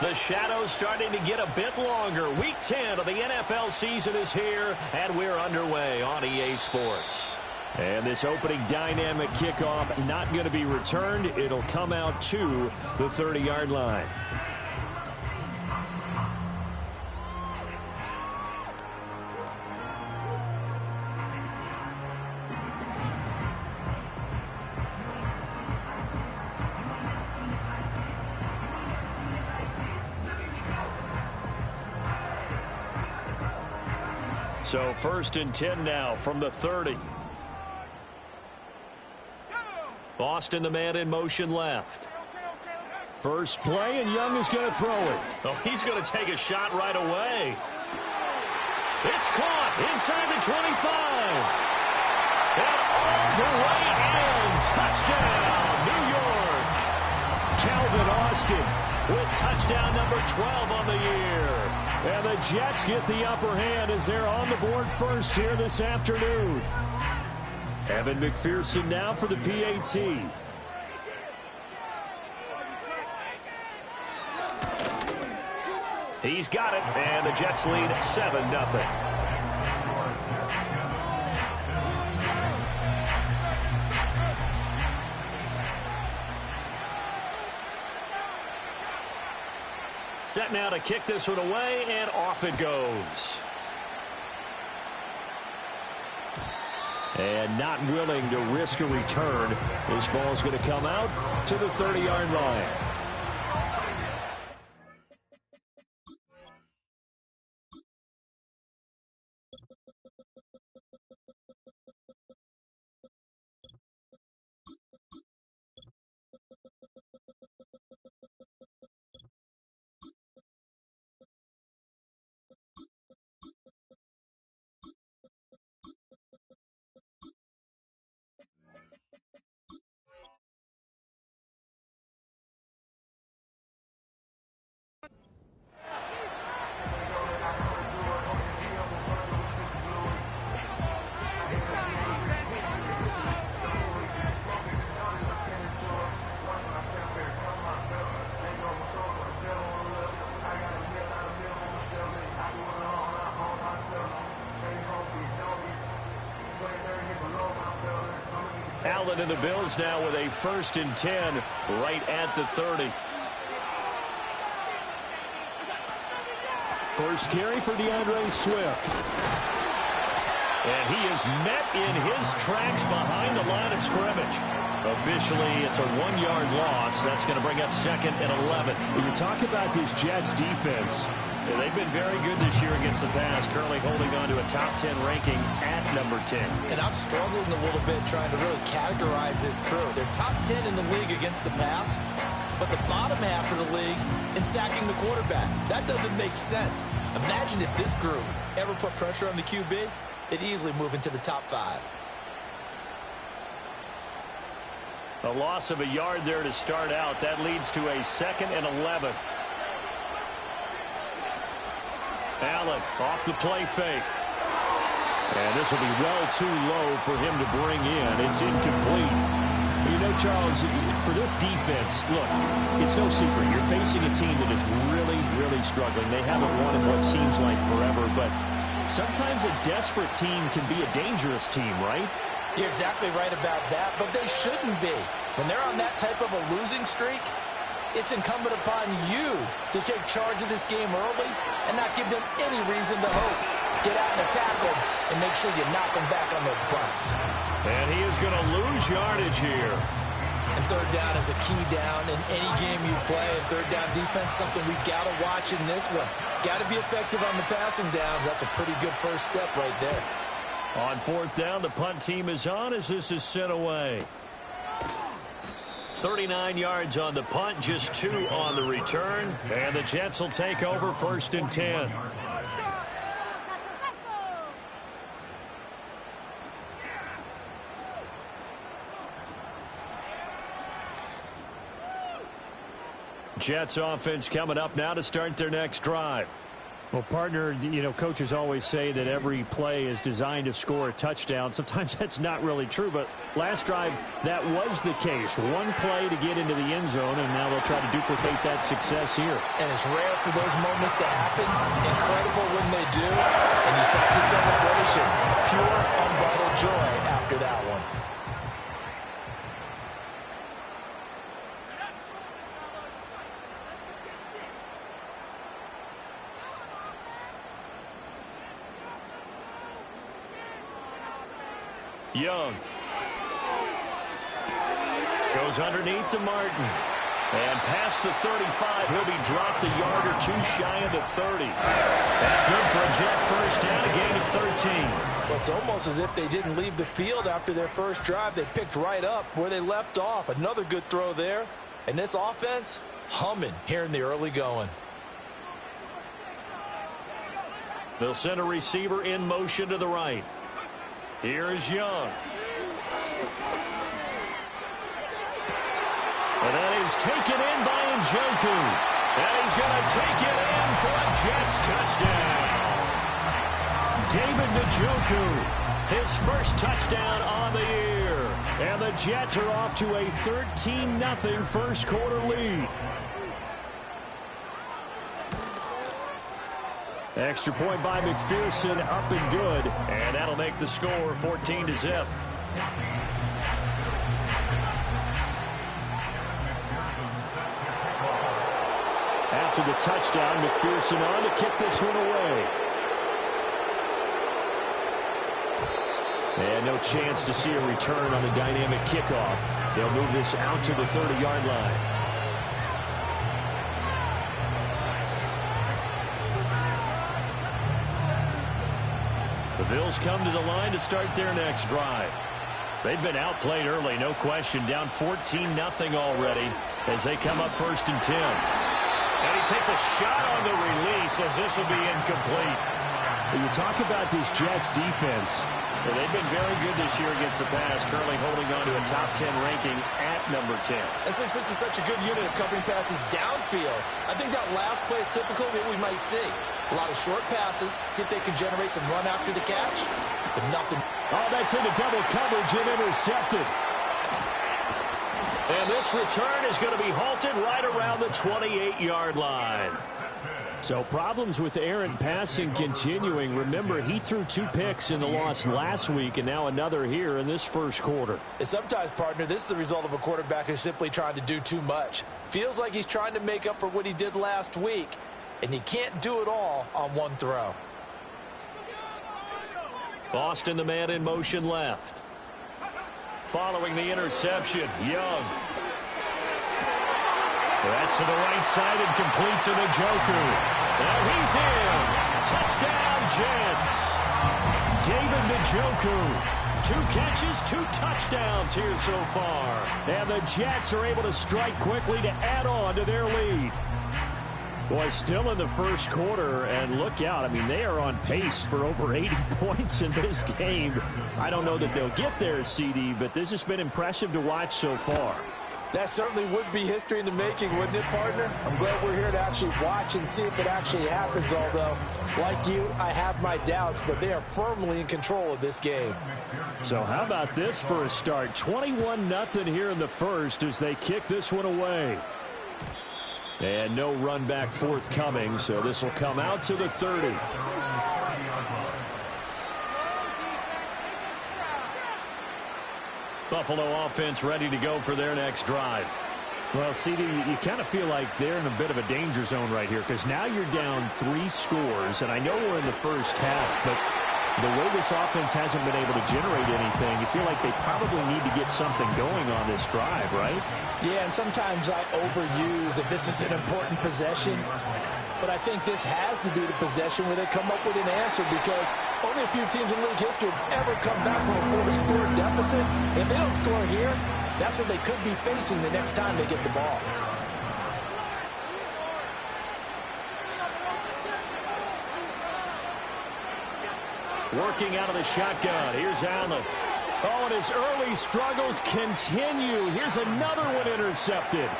The shadow's starting to get a bit longer. Week 10 of the NFL season is here, and we're underway on EA Sports. And this opening dynamic kickoff not going to be returned. It'll come out to the 30-yard line. So 1st and 10 now from the 30. Austin, the man in motion left. First play, and Young is going to throw it. Oh, he's going to take a shot right away. It's caught inside the 25. And all the way in. Touchdown, New York. Calvin Austin with touchdown number 12 on the year. And the Jets get the upper hand as they're on the board first here this afternoon. Evan McPherson now for the PAT. He's got it, and the Jets lead 7-0. Set now to kick this one away, and off it goes. And not willing to risk a return. This ball's going to come out to the 30-yard line. Allen and the Bills now with a 1st and 10 right at the 30. First carry for DeAndre Swift. And he is met in his tracks behind the line of scrimmage. Officially, it's a 1-yard loss. That's going to bring up 2nd and 11. When you talk about this Jets defense, they've been very good this year against the pass, currently holding on to a top 10 ranking at number 10. And I'm struggling a little bit trying to really categorize this crew. They're top 10 in the league against the pass, but the bottom half of the league in sacking the quarterback. That doesn't make sense. Imagine if this group ever put pressure on the QB, they'd easily move into the top 5. A loss of a yard there to start out. That leads to a 2nd and 11. Allen off the play fake. And this will be well too low for him to bring in. It's incomplete. You know, Charles, for this defense, look, it's no secret. You're facing a team that is really, really struggling. They haven't won in what seems like forever, but sometimes a desperate team can be a dangerous team, right? You're exactly right about that, but they shouldn't be. When they're on that type of a losing streak, it's incumbent upon you to take charge of this game early and not give them any reason to hope. Get out and attack them and make sure you knock them back on their butts. And he is going to lose yardage here. And 3rd down is a key down in any game you play. And 3rd down defense, something we got to watch in this one. Got to be effective on the passing downs. That's a pretty good first step right there. On 4th down, the punt team is on as this is sent away. 39 yards on the punt, just 2 on the return. And the Jets will take over 1st and 10. Jets offense coming up now to start their next drive. Well, partner, you know, coaches always say that every play is designed to score a touchdown. Sometimes that's not really true, but last drive, that was the case. One play to get into the end zone, and now they'll try to duplicate that success here. And it's rare for those moments to happen. Incredible when they do. And you saw the celebration. Pure, unbridled joy after that one. Young goes underneath to Martin. And past the 35, he'll be dropped a yard or two shy of the 30. That's good for a Jet first down, a gain of 13. Well, it's almost as if they didn't leave the field after their first drive. They picked right up where they left off. Another good throw there. And this offense, humming here in the early going. They'll send a receiver in motion to the right. Here is Young. And that is taken in by Njoku. And he's going to take it in for a Jets touchdown. David Njoku, his first touchdown on the year. And the Jets are off to a 13-0 first quarter lead. Extra point by McPherson, up and good. And that'll make the score 14-0. After the touchdown, McPherson on to kick this one away. And no chance to see a return on the dynamic kickoff. They'll move this out to the 30-yard line. The Bills come to the line to start their next drive. They've been outplayed early, no question. Down 14-0 already as they come up 1st and 10. And he takes a shot on the release as this will be incomplete. When you talk about this Jets defense, well, they've been very good this year against the pass, currently holding on to a top 10 ranking at number 10. And since this is such a good unit of covering passes downfield, I think that last play is typical of what we might see. A lot of short passes, see if they can generate some run after the catch, but nothing. Oh, that's into double coverage and intercepted. And this return is going to be halted right around the 28-yard line. So problems with errant passing continuing. Remember, he threw 2 picks in the loss last week and now another here in this first quarter. And sometimes, partner, this is the result of a quarterback who's simply trying to do too much. Feels like he's trying to make up for what he did last week, and you can't do it all on one throw. Boston, the man in motion left. Following the interception, Young. That's to the right side and complete to Njoku. Now he's in. Touchdown, Jets. David Njoku. 2 catches, 2 touchdowns here so far. And the Jets are able to strike quickly to add on to their lead. Boy, still in the first quarter, and look out. I mean, they are on pace for over 80 points in this game. I don't know that they'll get there, CD, but this has been impressive to watch so far. That certainly would be history in the making, wouldn't it, partner? I'm glad we're here to actually watch and see if it actually happens, although, like you, I have my doubts, but they are firmly in control of this game. So how about this for a start? 21-0 here in the first as they kick this one away. And no run back forthcoming, so this will come out to the 30. Buffalo offense ready to go for their next drive. Well, CD, you kind of feel like they're in a bit of a danger zone right here because now you're down 3 scores, and I know we're in the first half, but the way this offense hasn't been able to generate anything, you feel like they probably need to get something going on this drive, right? Yeah, and sometimes I overuse if this is an important possession. But I think this has to be the possession where they come up with an answer because only a few teams in league history have ever come back from a 4-score deficit. If they don't score here, that's what they could be facing the next time they get the ball. Working out of the shotgun. Here's Allen. Oh, and his early struggles continue. Here's another one intercepted.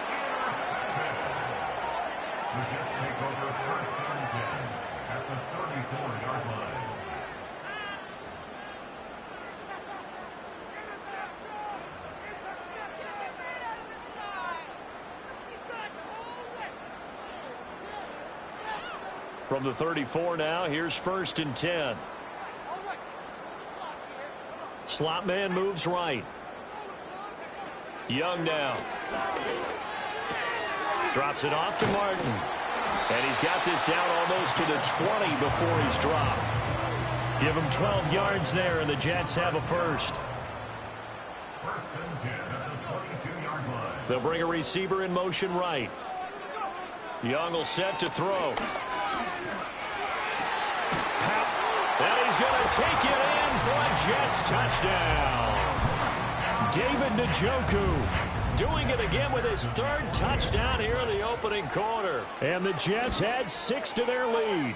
From the 34 now, here's 1st and 10. Slot man moves right. Young now. Drops it off to Martin. And he's got this down almost to the 20 before he's dropped. Give him 12 yards there, and the Jets have a first. They'll bring a receiver in motion right. Young will set to throw. And he's going to take it in for a Jets touchdown. David Njoku doing it again with his 3rd touchdown here in the opening quarter. And the Jets add 6 to their lead.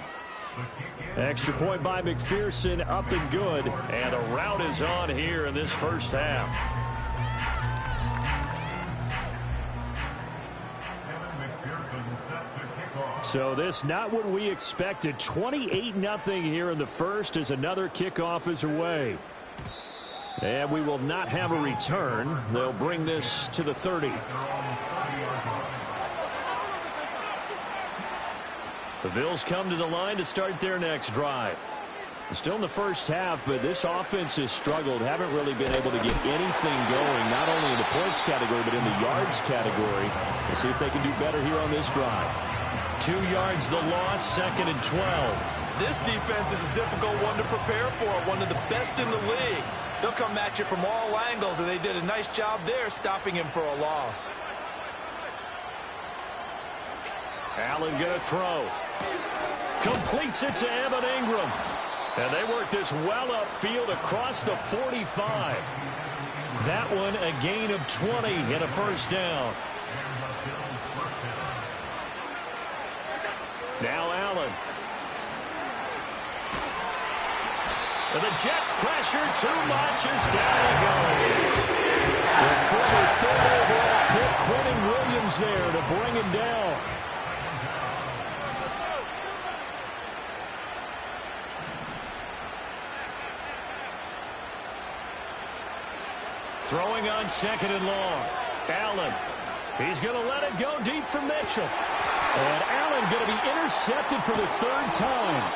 Extra point by McPherson, up and good. And a rout is on here in this first half. So this not what we expected. 28-0 here in the first as another kickoff is away. And we will not have a return. They'll bring this to the 30. The Bills come to the line to start their next drive. Still in the first half, but this offense has struggled. Haven't really been able to get anything going, not only in the points category, but in the yards category. We'll see if they can do better here on this drive. 2 yards the loss, 2nd and 12. This defense is a difficult one to prepare for, one of the best in the league. They'll come at you from all angles, and they did a nice job there stopping him for a loss. Allen going to throw. Completes it to Evan Ingram. And they work this well upfield across the 45. That one a gain of 20 and a first down. Now Allen. And the Jets pressure too much as down he goes. The former 3rd overall pick, Quentin Williams there to bring him down. Throwing on 2nd and long. Allen. He's going to let it go deep for Mitchell. And Allen going to be intercepted for the 3rd time.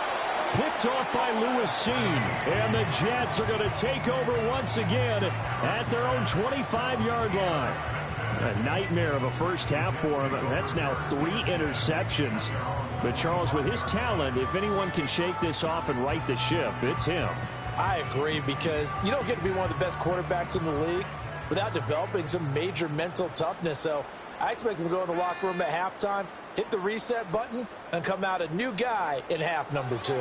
Picked off by Lewis Seen. And the Jets are going to take over once again at their own 25-yard line. A nightmare of a first half for him. That's now 3 interceptions. But Charles, with his talent, if anyone can shake this off and right the ship, it's him. I agree, because you don't get to be one of the best quarterbacks in the league without developing some major mental toughness. So I expect him to go in the locker room at halftime, hit the reset button, and come out a new guy in half number 2.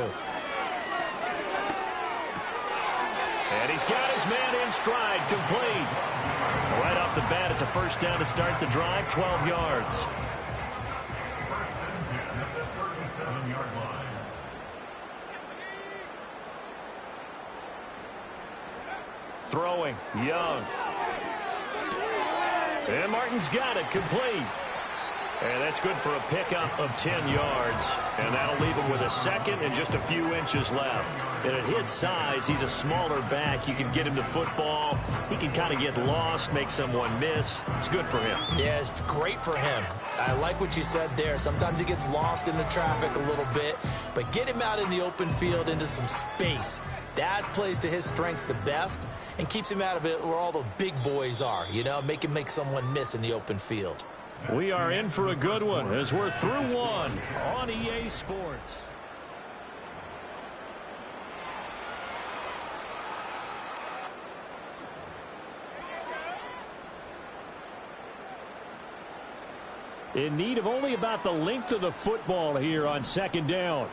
And he's got his man in stride, complete. Right off the bat, it's a first down to start the drive, 12 yards. Throwing, Young. And Martin's got it, complete. And that's good for a pickup of 10 yards. And that'll leave him with a 2nd and just a few inches left. And at his size, he's a smaller back. You can get him the football. He can kind of get lost, make someone miss. It's good for him. Yeah, it's great for him. I like what you said there. Sometimes he gets lost in the traffic a little bit. But get him out in the open field into some space. That plays to his strengths the best and keeps him out of it where all the big boys are, you know, make him make someone miss in the open field. We are in for a good one as we're through one on EA Sports. In need of only about the length of the football here on 2nd down.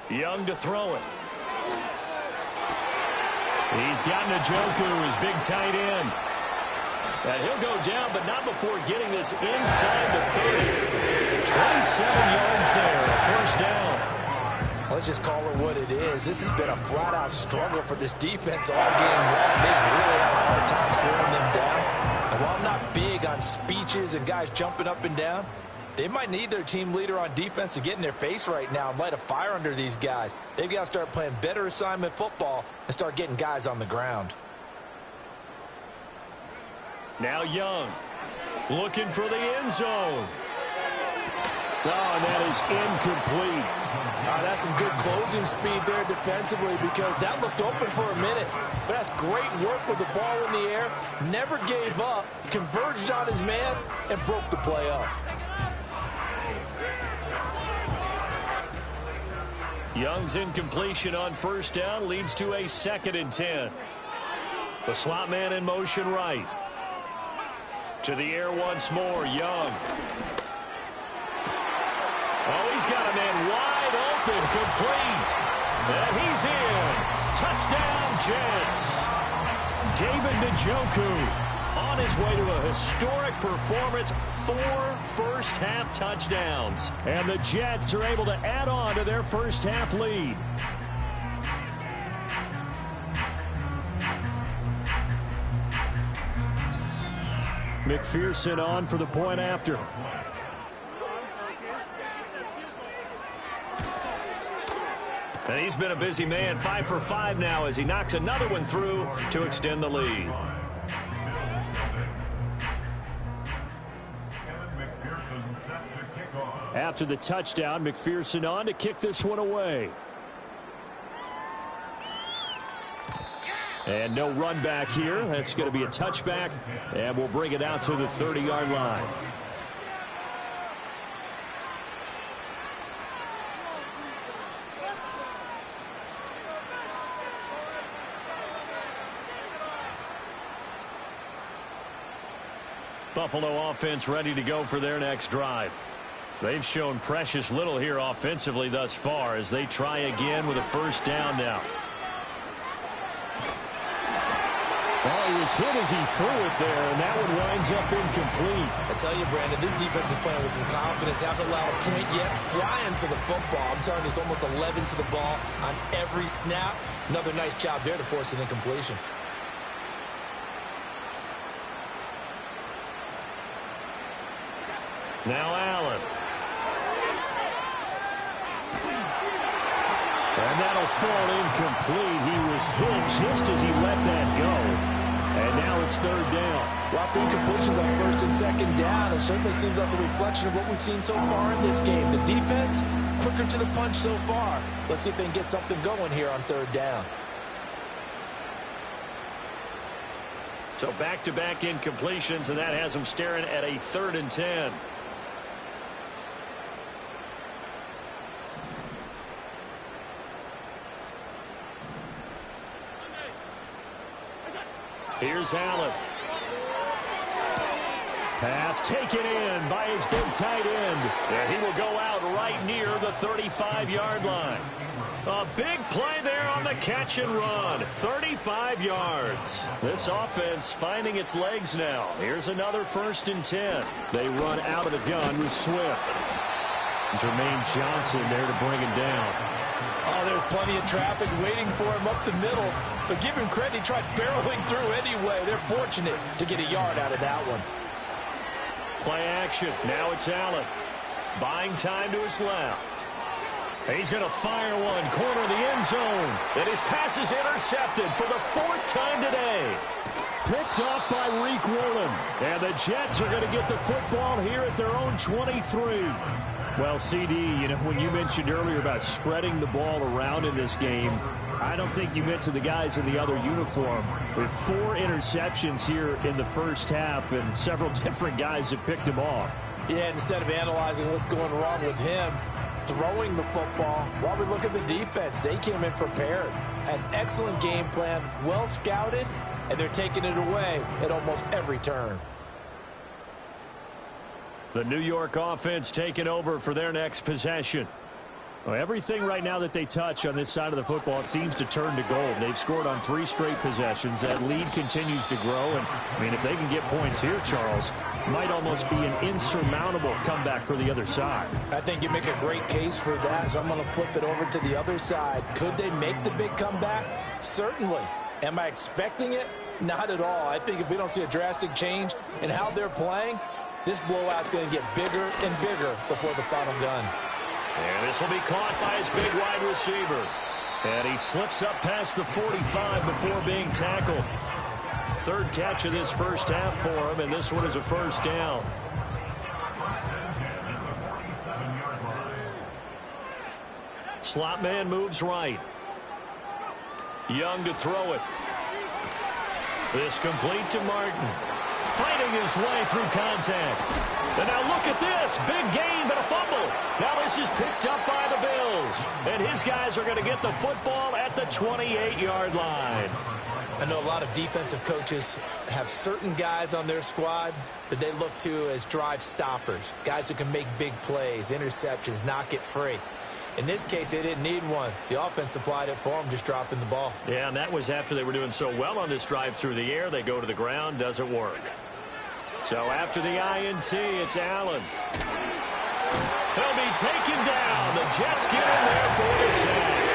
Young to throw it. He's got Njoku, his big tight end. And he'll go down, but not before getting this inside the 30. 27 yards there, a first down. Let's just call it what it is. This has been a flat-out struggle for this defense all game long. They've really had a hard time slowing them down. And while I'm not big on speeches and guys jumping up and down, they might need their team leader on defense to get in their face right now and light a fire under these guys. They've got to start playing better assignment football and start getting guys on the ground. Now Young. Looking for the end zone. Oh, and that is incomplete. That's some good closing speed there defensively because that looked open for a minute. But that's great work with the ball in the air. Never gave up, converged on his man, and broke the play up. Young's incompletion on first down leads to a 2nd and 10. The slot man in motion right. To the air once more, Young. Oh, he's got a man wide open, complete. And he's in. Touchdown, Jets. David Njoku on his way to a historic performance, 4 first-half touchdowns. And the Jets are able to add on to their first-half lead. McPherson on for the point after. And he's been a busy man, 5 for 5 now as he knocks another one through to extend the lead. After the touchdown, McPherson on to kick this one away. And no run back here. That's going to be a touchback, and we'll bring it out to the 30-yard line. Buffalo offense ready to go for their next drive. They've shown precious little here offensively thus far as they try again with a first down now. Well, he was hit as he threw it there, and that one winds up incomplete. I tell you, Brandon, this defense is playing with some confidence. Haven't allowed a point yet. Flying to the football. I'm telling you, it's almost 11 to the ball on every snap. Another nice job there to force an incompletion. Now Allen. And that'll fall incomplete. He was hit just as he let that go. And now it's 3rd down. Lots of incompletions on 1st and 2nd down. It certainly seems like a reflection of what we've seen so far in this game. The defense, quicker to the punch so far. Let's see if they can get something going here on 3rd down. So back-to-back incompletions, and that has them staring at a 3rd and 10. Here's Allen. Pass taken in by his big tight end. And he will go out right near the 35-yard line. A big play there on the catch and run. 35 yards. This offense finding its legs now. Here's another 1st and 10. They run out of the gun with Swift. Jermaine Johnson there to bring him down. Oh, there's plenty of traffic waiting for him up the middle. But give him credit, he tried barreling through anyway. They're fortunate to get a yard out of that one. Play action. Now it's Allen. Buying time to his left. He's going to fire one. Corner of the end zone. And his pass is intercepted for the 4th time today. Picked off by Reek Woolen. And the Jets are going to get the football here at their own 23. Well, CD, you know, when you mentioned earlier about spreading the ball around in this game, I don't think you mentioned the guys in the other uniform. With 4 interceptions here in the first half, and several different guys have picked him off. Yeah, instead of analyzing what's going wrong with him, throwing the football, while we look at the defense, they came in prepared. An excellent game plan, well scouted, and they're taking it away at almost every turn. The New York offense taking over for their next possession. Well, everything right now that they touch on this side of the football, it seems to turn to gold. They've scored on 3 straight possessions. That lead continues to grow. And, I mean, if they can get points here, Charles, might almost be an insurmountable comeback for the other side. I think you make a great case for that, so I'm going to flip it over to the other side. Could they make the big comeback? Certainly. Am I expecting it? Not at all. I think if we don't see a drastic change in how they're playing, this blowout's going to get bigger and bigger before the final gun. And this will be caught by his big wide receiver. And he slips up past the 45 before being tackled. Third catch of this first half for him, and this one is a first down. Slot man moves right. Young to throw it. This complete to Martin. Fighting his way through contact. And now look at this. Big gain, but a fumble. Now this is picked up by the Bills. And his guys are going to get the football at the 28-yard line. I know a lot of defensive coaches have certain guys on their squad that they look to as drive stoppers. Guys who can make big plays, interceptions, knock it free. In this case, they didn't need one. The offense supplied it for them, just dropping the ball. Yeah, and that was after they were doing so well on this drive through the air. They go to the ground, doesn't work. So after the INT, it's Allen. He'll be taken down. The Jets get in there for the sack.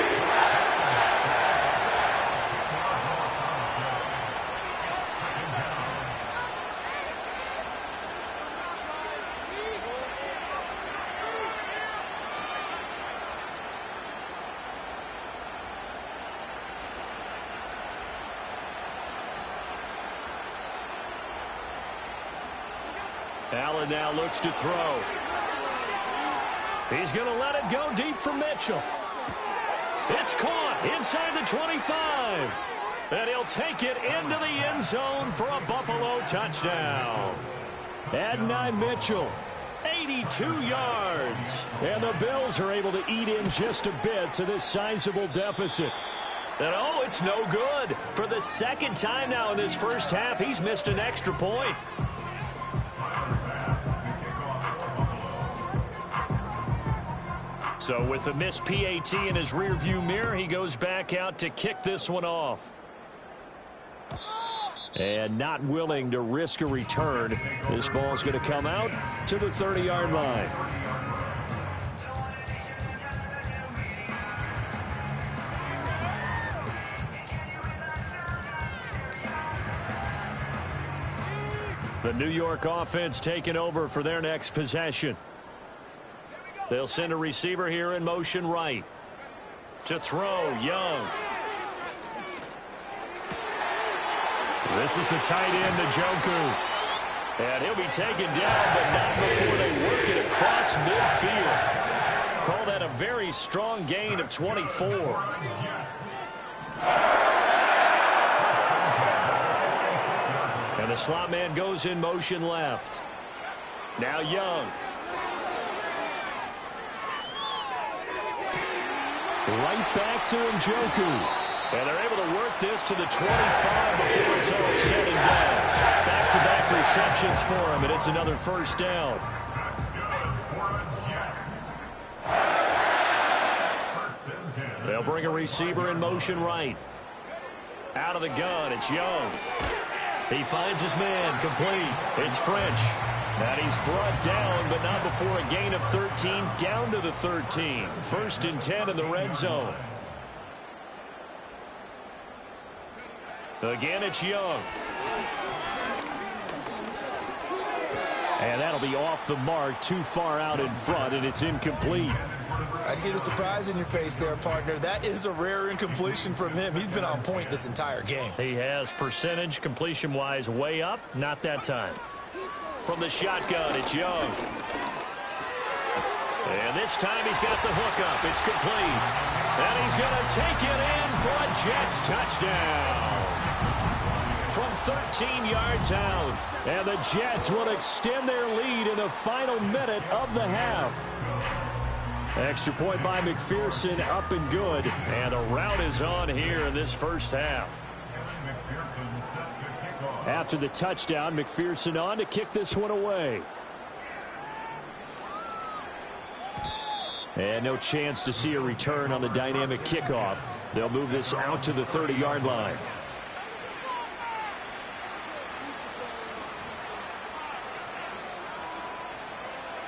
Allen now looks to throw. He's going to let it go deep for Mitchell. It's caught inside the 25. And he'll take it into the end zone for a Buffalo touchdown. Adonai Mitchell, 82 yards. And the Bills are able to eat in just a bit to this sizable deficit. And oh, it's no good. For the second time now in this first half, he's missed an extra point. So with the missed PAT in his rearview mirror, he goes back out to kick this one off. And not willing to risk a return. This ball's going to come out to the 30-yard line. The New York offense taking over for their next possession. They'll send a receiver here in motion right. To throw, Young. This is the tight end, Njoku. And he'll be taken down, but not before they work it across midfield. Call that a very strong gain of 24. And the slot man goes in motion left. Now Young. Right back to Njoku. And they're able to work this to the 25 before it's all said and done. Back-to-back receptions for him, and it's another first down. They'll bring a receiver in motion right. Out of the gun, it's Young. He finds his man, complete. It's French. And he's brought down, but not before a gain of 13, down to the 13. First and 10 in the red zone. Again, it's Young. And that'll be off the mark, too far out in front, and it's incomplete. I see the surprise in your face there, partner. That is a rare incompletion from him. He's been on point this entire game. He has percentage, completion-wise, way up. Not that time. From the shotgun, it's Young. And this time he's got the hook up. It's complete. And he's going to take it in for a Jets touchdown. From 13 yards out. And the Jets will extend their lead in the final minute of the half. Extra point by McPherson, up and good. And the rout is on here in this first half. After the touchdown, McPherson on to kick this one away. And no chance to see a return on the dynamic kickoff. They'll move this out to the 30-yard line.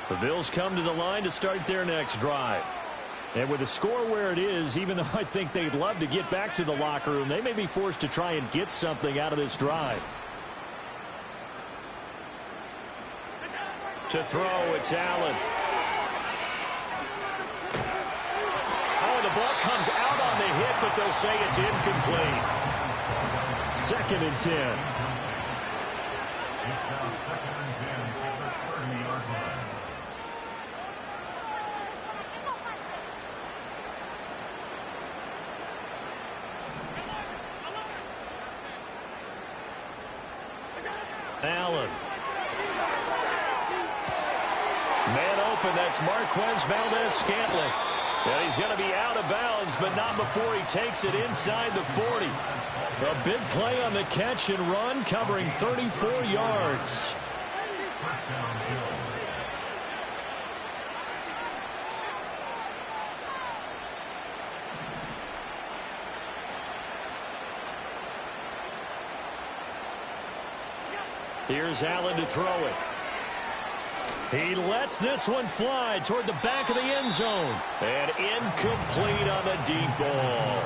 The Bills come to the line to start their next drive. And with the score where it is, even though I think they'd love to get back to the locker room, they may be forced to try and get something out of this drive. To throw, it's Allen. Oh, the ball comes out on the hit, but they'll say it's incomplete. 2nd and 10. Allen. Man open, that's Marquez Valdez-Scantling. And he's going to be out of bounds, but not before he takes it inside the 40. A big play on the catch and run, covering 34 yards. Here's Allen to throw it. He lets this one fly toward the back of the end zone. And incomplete on the deep ball.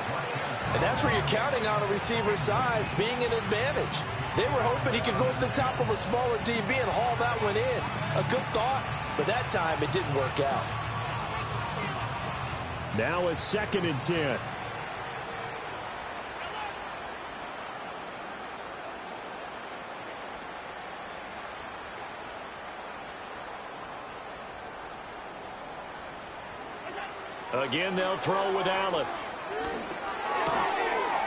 And that's where you're counting on a receiver's size being an advantage. They were hoping he could go up the top of a smaller DB and haul that one in. A good thought, but that time it didn't work out. Now a 2nd and 10. Again, they'll throw with Allen.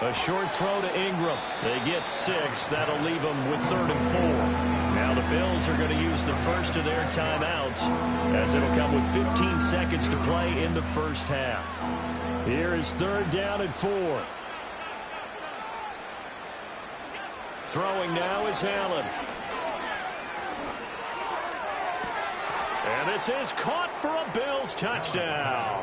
A short throw to Ingram. They get 6. That'll leave them with 3rd and 4. Now the Bills are going to use the first of their timeouts, as it'll come with 15 seconds to play in the first half. Here is 3rd down and 4. Throwing now is Allen. And this is caught for a Bills touchdown.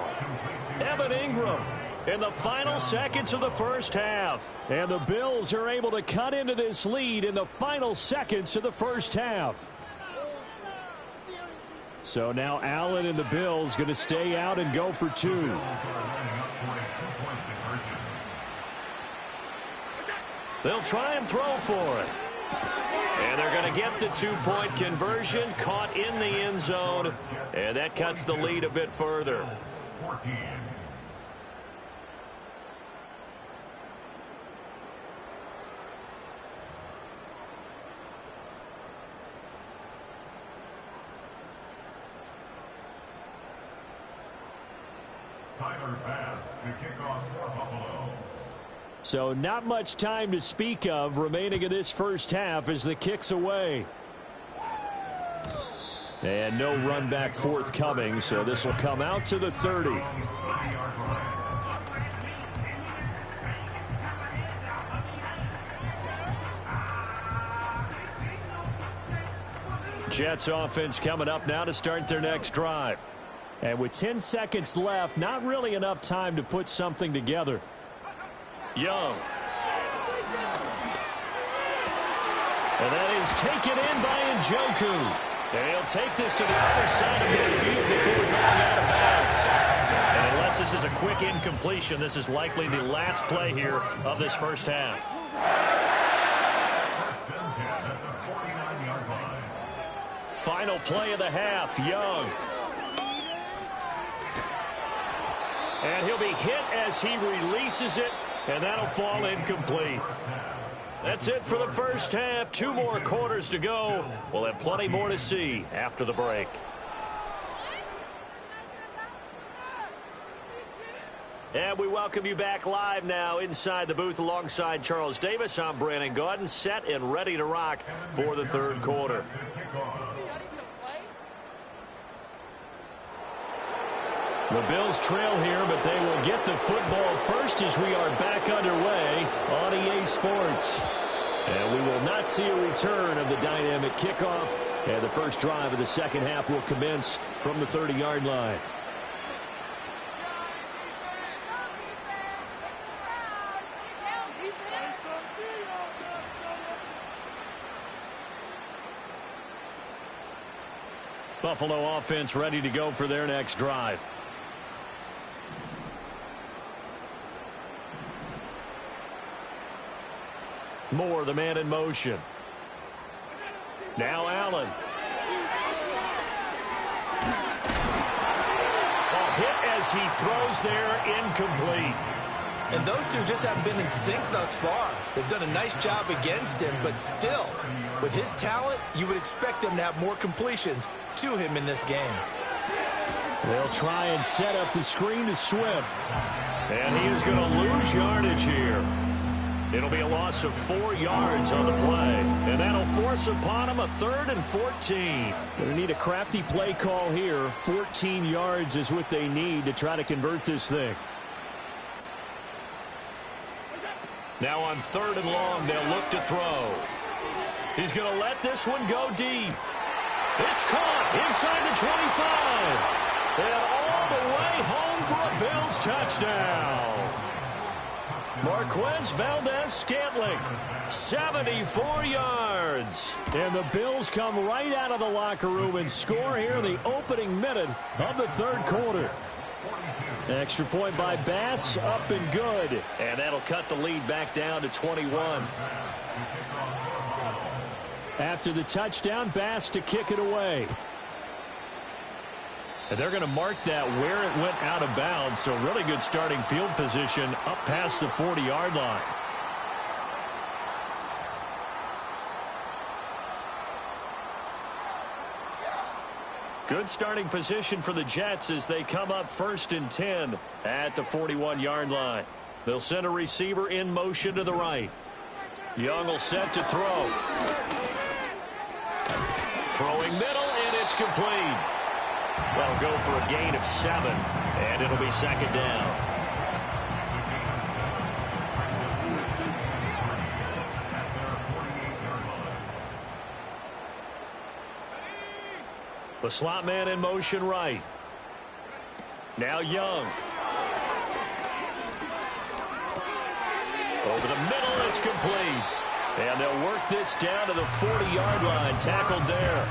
Evan Ingram in the final seconds of the first half. And the Bills are able to cut into this lead in the final seconds of the first half. So now Allen and the Bills going to stay out and go for 2. They'll try and throw for it. And they're going to get the 2-point conversion, caught in the end zone, and that cuts the lead a bit further. So not much time to speak of remaining in this first half as the kick's away. And no run back forthcoming, so this will come out to the 30. Jets offense coming up now to start their next drive. And with 10 seconds left, not really enough time to put something together. Young. And that is taken in by Njoku. And he'll take this to the other side of midfield before going out of bounds. And unless this is a quick incompletion, this is likely the last play here of this first half. Final play of the half, Young. And he'll be hit as he releases it. And that'll fall incomplete. That's it for the first half. 2 more quarters to go. We'll have plenty more to see after the break. And we welcome you back live now inside the booth alongside Charles Davis. I'm Brandon Gaudin, set and ready to rock for the third quarter. The Bills trail here, but they will get the football first as we are back underway on EA Sports. And we will not see a return of the dynamic kickoff. And the first drive of the second half will commence from the 30-yard line. Buffalo offense ready to go for their next drive. Moore, the man in motion. Now Allen. A hit as he throws there, incomplete. And those two just haven't been in sync thus far. They've done a nice job against him, but still, with his talent, you would expect them to have more completions to him in this game. They'll try and set up the screen to Swift. And he is going to lose yardage here. It'll be a loss of 4 yards on the play. And that'll force upon him a 3rd and 14. Going to need a crafty play call here. 14 yards is what they need to try to convert this thing. Now on 3rd and long, they'll look to throw. He's going to let this one go deep. It's caught inside the 25. And all the way home for a Bills touchdown. Marquez Valdez-Scantling, 74 yards. And the Bills come right out of the locker room and score here in the opening minute of the 3rd quarter. Extra point by Bass, up and good. And that'll cut the lead back down to 21. After the touchdown, Bass to kick it away. And they're going to mark that where it went out of bounds. So really good starting field position up past the 40-yard line. Good starting position for the Jets as they come up 1st and 10 at the 41-yard line. They'll send a receiver in motion to the right. Young will set to throw. Throwing middle, and it's complete. That'll go for a gain of 7, and it'll be 2nd down. The slot man in motion right. Now Young. Over the middle, it's complete. And they'll work this down to the 40-yard line. Tackled there.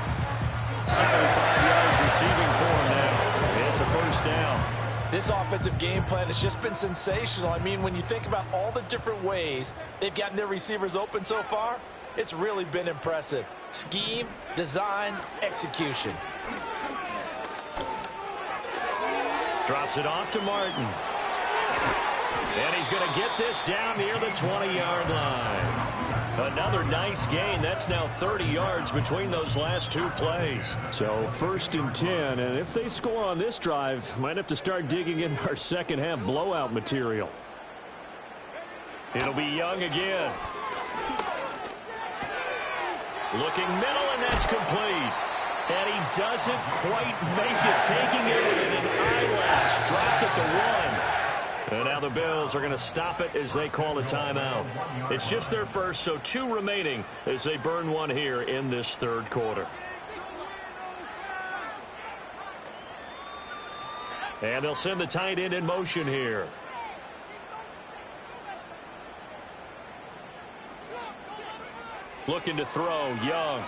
75 yards receiving for him now. It's a 1st down. This offensive game plan has just been sensational. I mean, when you think about all the different ways they've gotten their receivers open so far, it's really been impressive. Scheme, design, execution. Drops it off to Martin. And he's going to get this down near the 20-yard line. Another nice gain. That's now 30 yards between those last 2 plays. So 1st and 10. And if they score on this drive, might have to start digging in our second half blowout material. It'll be Young again. Looking middle, and that's complete. And he doesn't quite make it, taking it within an eyelash. Dropped at the 1. And now the Bills are going to stop it as they call a timeout. It's just their first, so 2 remaining as they burn 1 here in this 3rd quarter. And they'll send the tight end in motion here. Looking to throw, Young.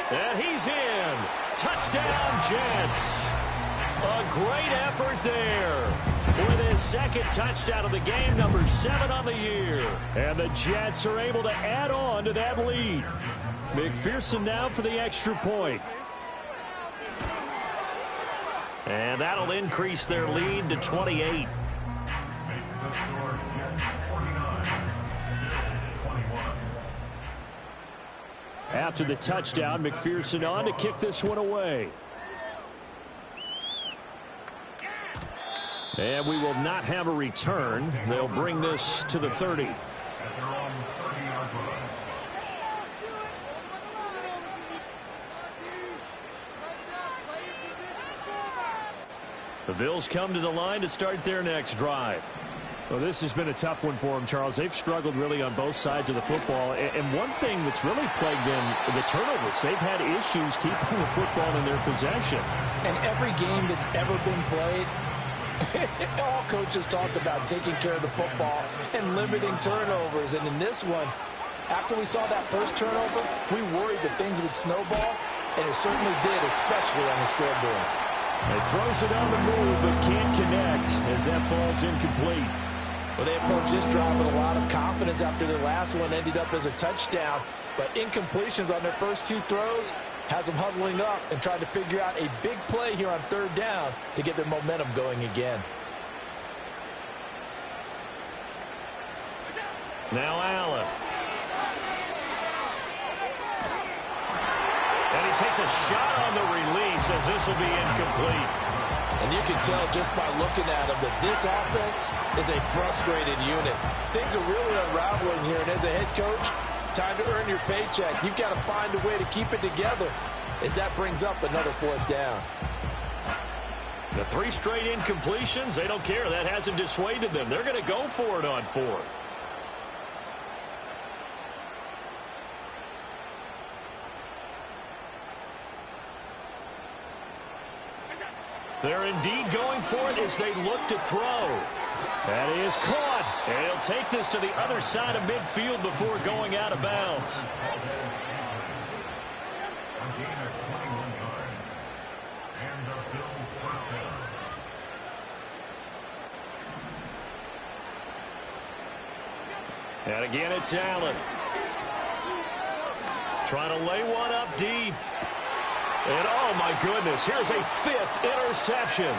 And he's in. Touchdown, Jets. A great effort there. With his 2nd touchdown of the game, number 7 on the year. And the Jets are able to add on to that lead. McPherson now for the extra point. And that'll increase their lead to 28. After the touchdown, McPherson on to kick this one away. And we will not have a return. They'll bring this to the 30. The Bills come to the line to start their next drive. Well, this has been a tough one for them, Charles. They've struggled really on both sides of the football. And one thing that's really plagued them, the turnovers. They've had issues keeping the football in their possession. And every game that's ever been played, all coaches talk about taking care of the football and limiting turnovers. And in this one, after we saw that first turnover, we worried that things would snowball, and it certainly did, especially on the scoreboard. He throws it on the move, but can't connect as that falls incomplete. Well, they approached this drive with a lot of confidence after their last one ended up as a touchdown. But incompletions on their first 2 throws has them huddling up and trying to figure out a big play here on 3rd down to get their momentum going again. Now Allen. And he takes a shot on the release as this will be incomplete. And you can tell just by looking at him that this offense is a frustrated unit. Things are really unraveling here, and as a head coach, time to earn your paycheck. You've got to find a way to keep it together as that brings up another fourth down. The 3 straight incompletions, they don't care. That hasn't dissuaded them. They're going to go for it on 4th. They're indeed going for it as they look to throw. That is caught. And he'll take this to the other side of midfield before going out of bounds. And again, it's Allen. Trying to lay one up deep. And oh my goodness, here's a 5th interception.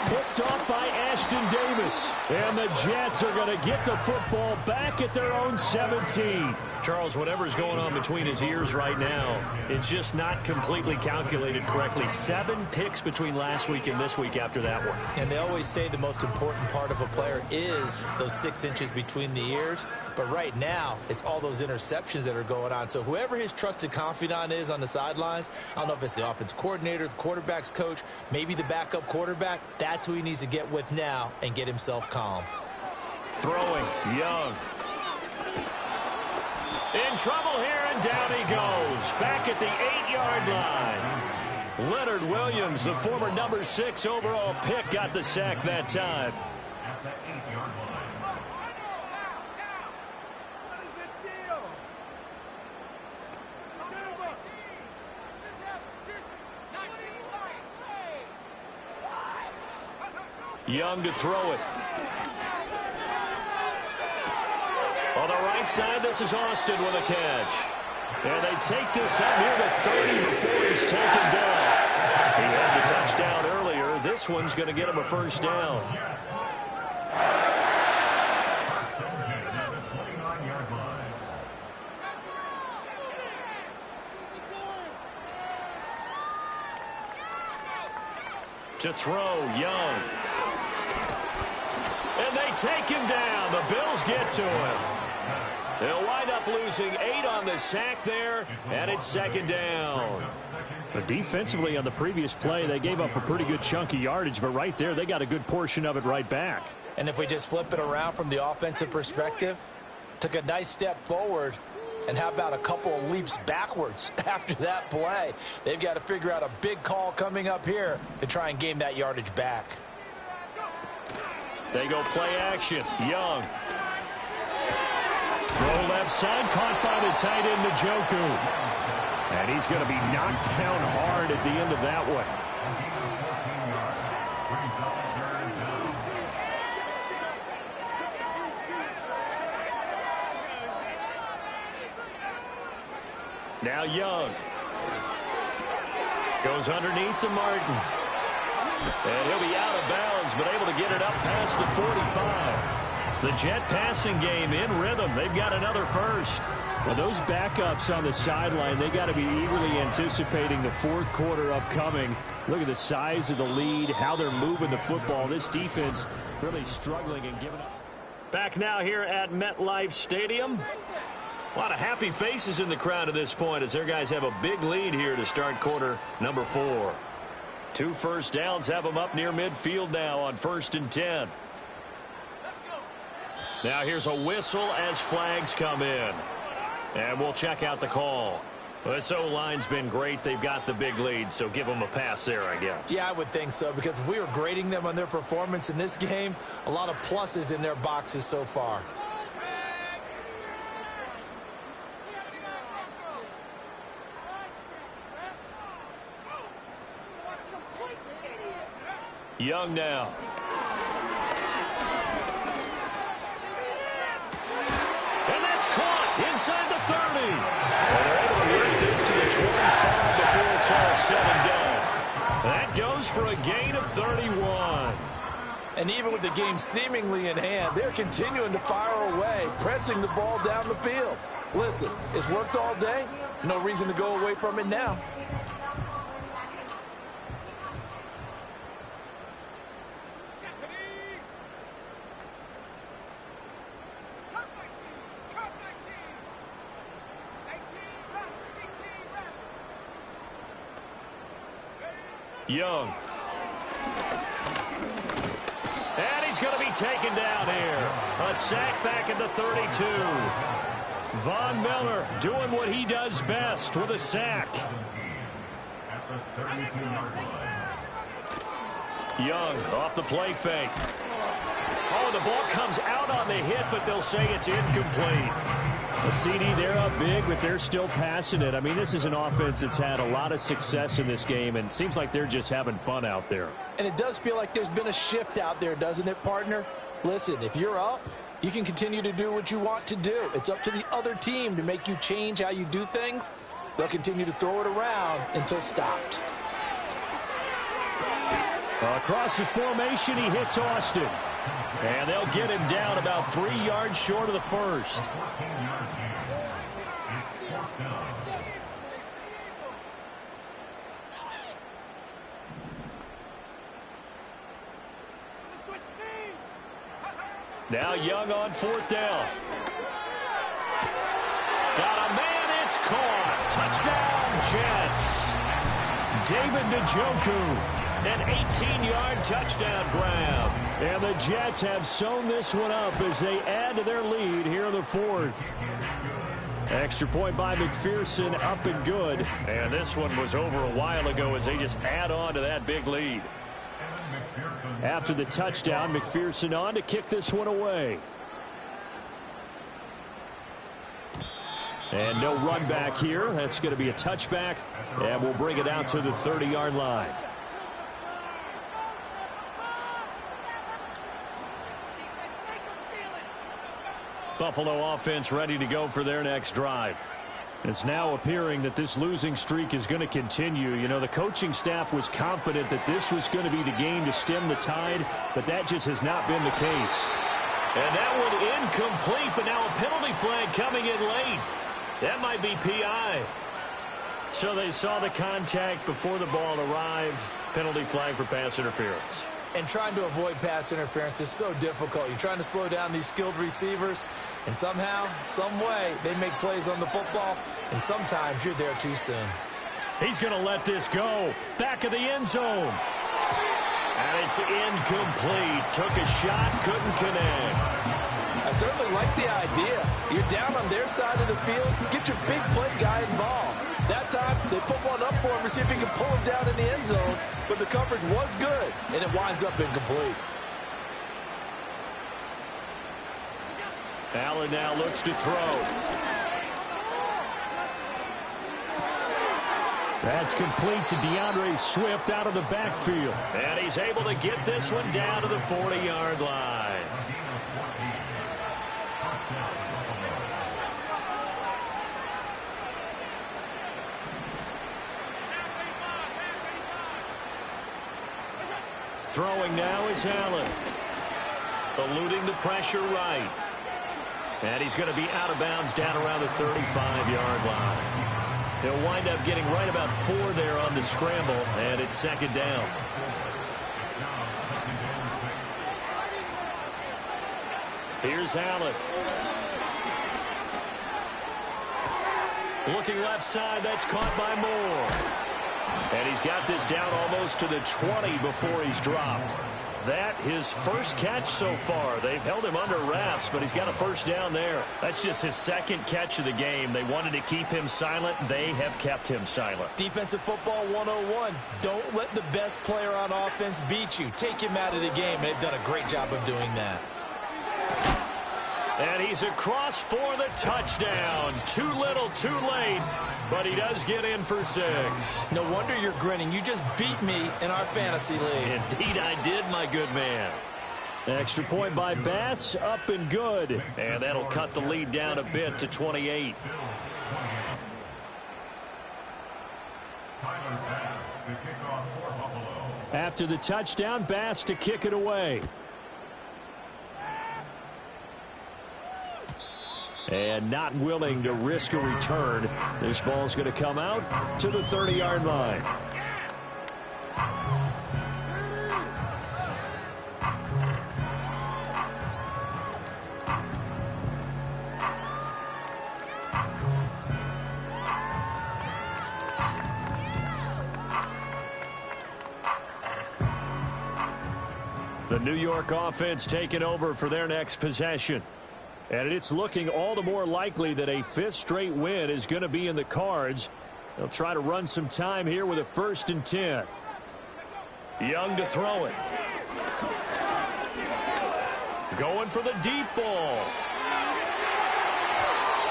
Picked off by Ashton Davis. And the Jets are going to get the football back at their own 17. Charles, whatever's going on between his ears right now, it's just not completely calculated correctly. 7 picks between last week and this week after that one. And they always say the most important part of a player is those 6 inches between the ears. But right now, it's all those interceptions that are going on. So whoever his trusted confidant is on the sidelines, I don't know if it's the offense coordinator, the quarterback's coach, maybe the backup quarterback, that's who he needs to get with now and get himself calm. Throwing, Young. In trouble here, and down he goes. Back at the 8-yard line. Leonard Williams, the former number 6 overall pick, got the sack that time. At the 8-yard line. Young to throw it. On the right side, this is Austin with a catch. And they take this up near the 30 before he's taken down. He had the touchdown earlier. This one's going to get him a first down. To throw, Young. And they take him down. The Bills get to him. They'll wind up losing 8 on the sack there, and it's second down. But defensively on the previous play, they gave up a pretty good chunk of yardage, but right there, they got a good portion of it right back. And if we just flip it around from the offensive perspective, took a nice step forward, and how about a couple of leaps backwards after that play? They've got to figure out a big call coming up here to try and gain that yardage back. They go play action. Young. Throw left side, caught by the tight end, Njoku. And he's going to be knocked down hard at the end of that one. Now Young. Goes underneath to Martin. And he'll be out of bounds, but able to get it up past the 45. The Jet passing game in rhythm. They've got another first. Well, those backups on the sideline, they got to be eagerly anticipating the 4th quarter upcoming. Look at the size of the lead, how they're moving the football. This defense really struggling and giving up. Back now here at MetLife Stadium. A lot of happy faces in the crowd at this point as their guys have a big lead here to start quarter number 4. 2 first downs have them up near midfield now on 1st and 10. Now here's a whistle as flags come in. And we'll check out the call. Well, this O-line's been great. They've got the big lead, so give them a pass there, I guess. Yeah, I would think so, because if we were grading them on their performance in this game, a lot of pluses in their boxes so far. Young now. And that's caught inside the 30. And they're able to work this to the 25 before it's all said and done. That goes for a gain of 31. And even with the game seemingly in hand, they're continuing to fire away, pressing the ball down the field. Listen, it's worked all day. No reason to go away from it now. Young. And he's going to be taken down here. A sack back at the 32. Von Miller doing what he does best with a sack. Young off the play fake. Oh, the ball comes out on the hit, but they'll say it's incomplete. The CD, they're up big, but they're still passing it. I mean, this is an offense that's had a lot of success in this game, and it seems like they're just having fun out there. And it does feel like there's been a shift out there, doesn't it, partner? Listen, if you're up, you can continue to do what you want to do. It's up to the other team to make you change how you do things. They'll continue to throw it around until stopped. Across the formation, he hits Austin. And they'll get him down about 3 yards short of the first. Now Young on 4th down. Got a man, it's caught. Touchdown, Jets. David Njoku. An 18-yard touchdown grab. And the Jets have sewn this one up as they add to their lead here in the 4th. Extra point by McPherson, up and good. And this one was over a while ago as they just add on to that big lead. After the touchdown, McPherson on to kick this one away. And no run back here. That's going to be a touchback. And we'll bring it out to the 30-yard line. Buffalo offense ready to go for their next drive. It's now appearing that this losing streak is going to continue. You know, the coaching staff was confident that this was going to be the game to stem the tide, but that just has not been the case. And that one incomplete, but now a penalty flag coming in late. That might be PI. So they saw the contact before the ball arrived. Penalty flag for pass interference. And trying to avoid pass interference is so difficult. You're trying to slow down these skilled receivers, and somehow, some way, they make plays on the football, and sometimes you're there too soon. He's going to let this go. Back of the end zone. And it's incomplete. Took a shot, couldn't connect. I certainly like the idea. You're down on their side of the field. Get your big play guy involved. That time, they put one up for him to see if he can pull him down in the end zone. But the coverage was good, and it winds up incomplete. Allen now looks to throw. That's complete to DeAndre Swift out of the backfield. And he's able to get this one down to the 40-yard line. Throwing now is Allen. Eluding the pressure right. And he's going to be out of bounds down around the 35-yard line. He'll wind up getting right about 4 there on the scramble, and it's 2nd down. Here's Allen. Looking left side, that's caught by Moore. And he's got this down almost to the 20 before he's dropped. That his first catch so far. They've held him under wraps, but he's got a first down there. That's just his 2nd catch of the game. They wanted to keep him silent. They have kept him silent. Defensive football 101. Don't let the best player on offense beat you. Take him out of the game. They've done a great job of doing that. And he's across for the touchdown. Too little, too late. But he does get in for 6. No wonder you're grinning. You just beat me in our fantasy league. Indeed I did, my good man. Extra point by Bass, up and good. And that'll cut the lead down a bit to 28. After the touchdown, Bass to kick it away. And not willing to risk a return. This ball's going to come out to the 30-yard line. The New York offense taking over for their next possession. And it's looking all the more likely that a fifth straight win is going to be in the cards. They'll try to run some time here with a 1st and 10. Young to throw it. Going for the deep ball.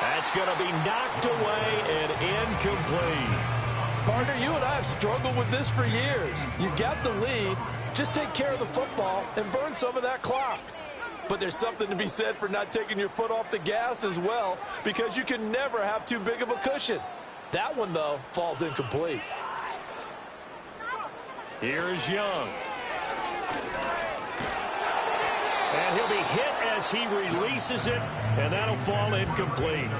That's going to be knocked away and incomplete. Partner, you and I have struggled with this for years. You've got the lead. Just take care of the football and burn some of that clock. But there's something to be said for not taking your foot off the gas as well, because you can never have too big of a cushion. That one, though, falls incomplete. Here's Young. And he'll be hit as he releases it, and that'll fall incomplete.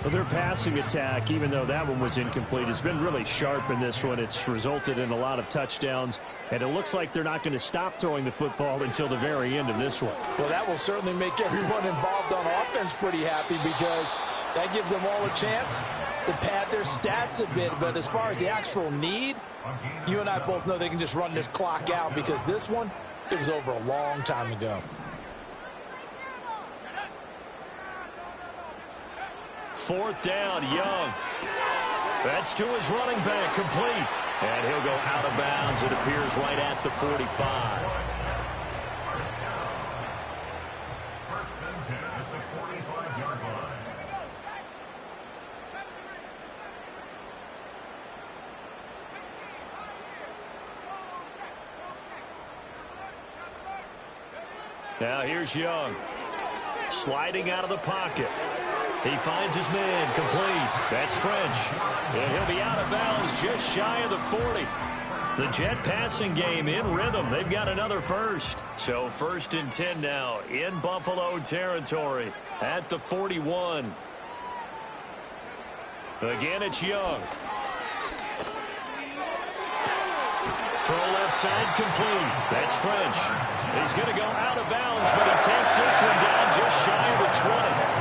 Well, their passing attack, even though that one was incomplete, has been really sharp in this one. It's resulted in a lot of touchdowns, and it looks like they're not going to stop throwing the football until the very end of this one. Well, that will certainly make everyone involved on offense pretty happy, because that gives them all a chance to pad their stats a bit. But as far as the actual need, you and I both know they can just run this clock out, because this one, it was over a long time ago. 4th down, Young. That's to his running back, complete. And he'll go out of bounds. It appears right at the 45. 1st and 10 at the 45-yard line. Now here's Young. Sliding out of the pocket. He finds his man, complete. That's French. And he'll be out of bounds just shy of the 40. The Jet passing game in rhythm. They've got another first. So 1st and 10 now in Buffalo territory at the 41. Again, it's Young. Throw left side, complete. That's French. He's going to go out of bounds, but he takes this one down just shy of the 20.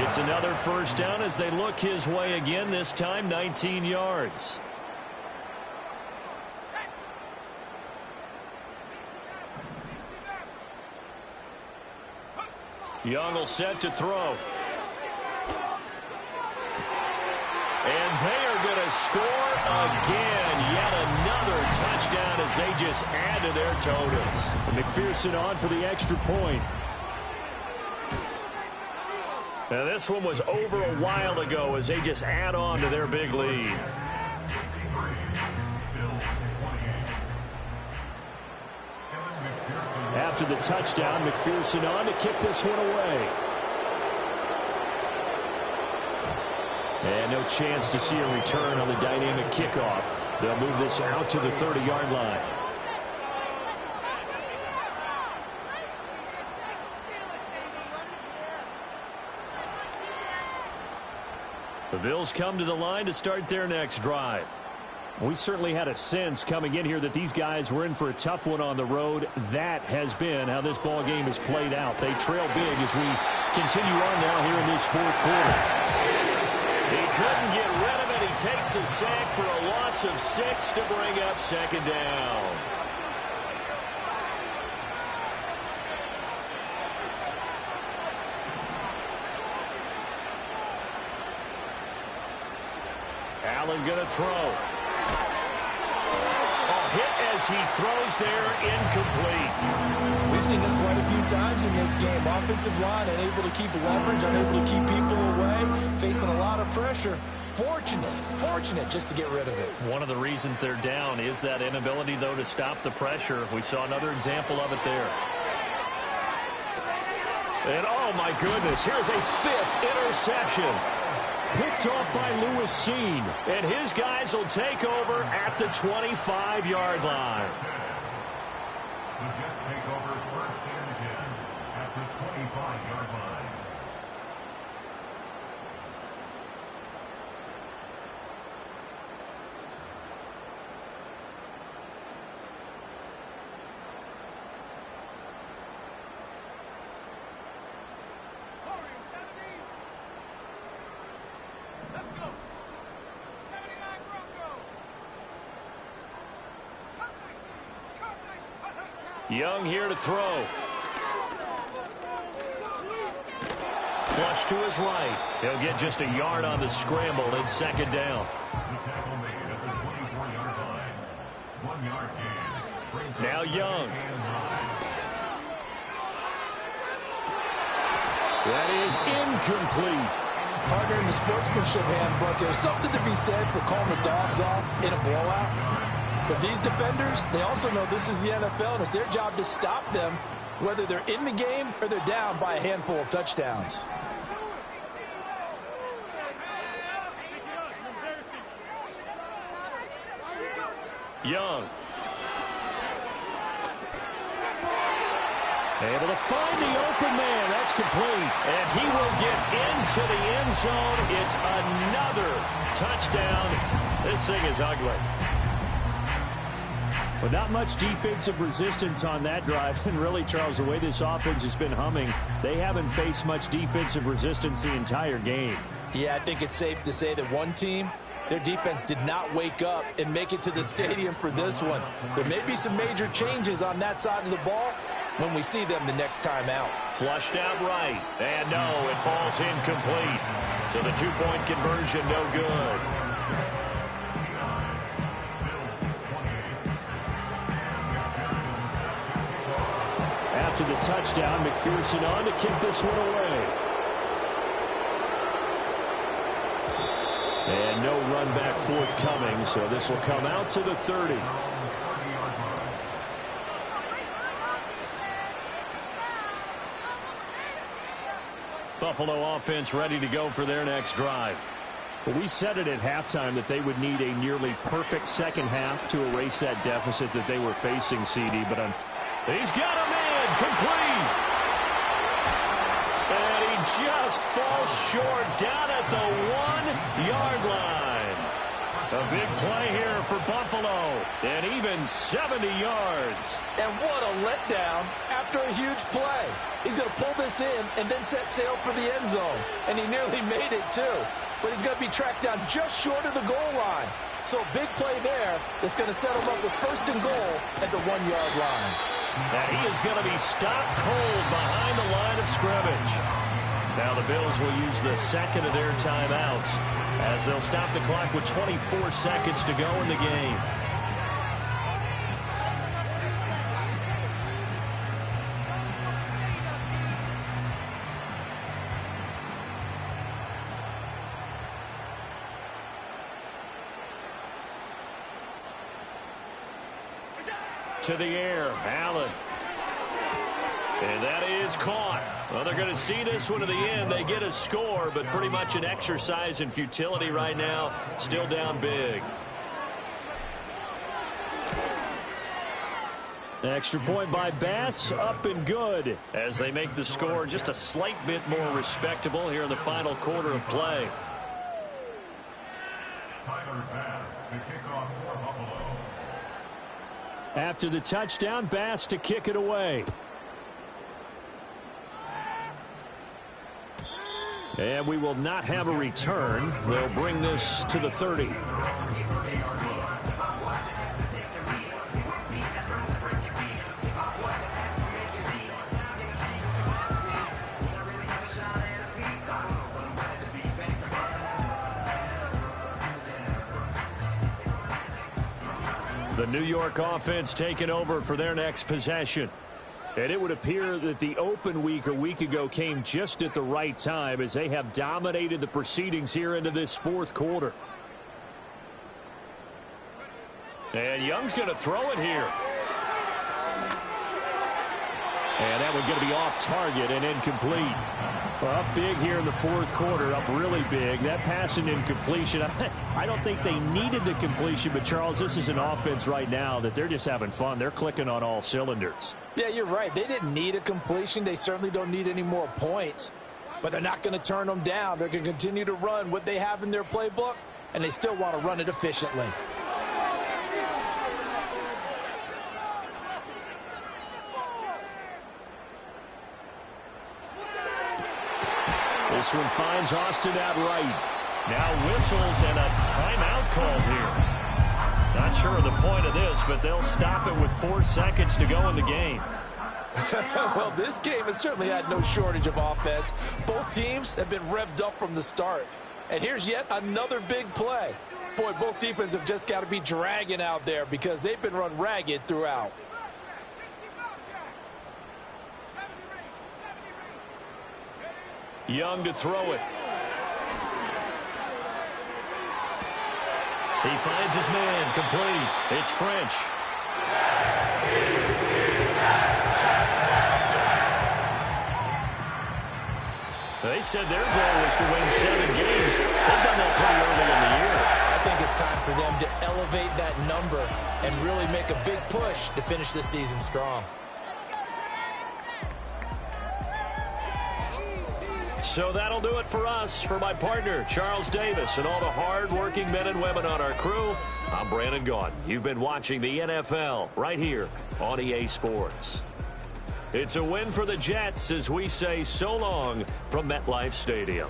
It's another 1st down as they look his way again, this time 19 yards. Young will set to throw. And they are going to score again. Yet another touchdown as they just add to their totals. McPherson on for the extra point. Now this one was over a while ago as they just add on to their big lead. After the touchdown, McPherson on to kick this one away. And no chance to see a return on the dynamic kickoff. They'll move this out to the 30-yard line. The Bills come to the line to start their next drive. We certainly had a sense coming in here that these guys were in for a tough one on the road. That has been how this ball game has played out. They trail big as we continue on now here in this 4th quarter. He couldn't get rid of it. He takes a sack for a loss of 6 to bring up 2nd down. Allen going to throw. Hit as he throws there, incomplete. We've seen this quite a few times in this game. Offensive line unable to keep leverage, unable to keep people away, facing a lot of pressure. Fortunate just to get rid of it. One of the reasons they're down is that inability, though, to stop the pressure. We saw another example of it there. And, oh, my goodness, here's a 5th interception. Picked off by Lewis Seen. And his guys will take over at the 25-yard line. The Jets take over 1st and 10 at the 25-yard line. Young here to throw. Flush to his right. He'll get just a yard on the scramble and 2nd down. The tackle made at the 24-yard line. 1-yard gain. Now Young. That is incomplete. Partner, in the sportsmanship handbook, there's something to be said for calling the dogs off in a blowout. But these defenders, they also know this is the NFL, and it's their job to stop them, whether they're in the game or they're down by a handful of touchdowns. Young. Able to find the open man. That's complete. And he will get into the end zone. It's another touchdown. This thing is ugly. But not much defensive resistance on that drive. And really, Charles, the way this offense has been humming, they haven't faced much defensive resistance the entire game. Yeah, I think it's safe to say that one team, their defense did not wake up and make it to the stadium for this one. There may be some major changes on that side of the ball when we see them the next time out. Flushed out right. And no, it falls incomplete. So the 2-point conversion no good. After the touchdown, McPherson on to kick this one away. And no run back forthcoming, so this will come out to the 30. Buffalo offense ready to go for their next drive. Well, we said it at halftime that they would need a nearly perfect second half to erase that deficit that they were facing, CD. But he's got him in, complete. And he just falls short down at the 1-yard line. A big play here for Buffalo, and even 70 yards. And what a letdown after a huge play. He's going to pull this in and then set sail for the end zone. And he nearly made it, too. But he's going to be tracked down just short of the goal line. So a big play there that's going to set him up with 1st and goal at the 1-yard line. And he is going to be stopped cold behind the line of scrimmage. Now the Bills will use the 2nd of their timeouts as they'll stop the clock with 24 seconds to go in the game. To the air, Allen. And that is caught. Well, they're going to see this one to the end. They get a score, but pretty much an exercise in futility right now. Still down big. Extra point by Bass, up and good, as they make the score just a slight bit more respectable here in the final quarter of play. Tyler Bass, the kickoff for Buffalo. After the touchdown, Bass to kick it away. And we will not have a return. They'll bring this to the 30. The New York offense taking over for their next possession. And it would appear that the open week a week ago came just at the right time as they have dominated the proceedings here into this 4th quarter. And Young's going to throw it here. And that one's going to be off target and incomplete. Well, up big here in the fourth quarter, up really big. That pass and incompletion, I don't think they needed the completion, but Charles, this is an offense right now that they're just having fun. They're clicking on all cylinders. Yeah, you're right. They didn't need a completion. They certainly don't need any more points, but they're not going to turn them down. They're going to continue to run what they have in their playbook, and they still want to run it efficiently. This one finds Austin out right. Now whistles and a timeout call here. Not sure of the point of this, but they'll stop it with 4 seconds to go in the game. Well, this game has certainly had no shortage of offense. Both teams have been revved up from the start. And here's yet another big play. Boy, both defenses have just got to be dragging out there because they've been run ragged throughout. Young to throw it. He finds his man, complete. It's French. They said their goal was to win 7 games. They've done that pretty early in the year. I think it's time for them to elevate that number and really make a big push to finish this season strong. So that'll do it for us. For my partner, Charles Davis, and all the hard-working men and women on our crew, I'm Brandon Gaudin. You've been watching the NFL right here on EA Sports. It's a win for the Jets as we say so long from MetLife Stadium.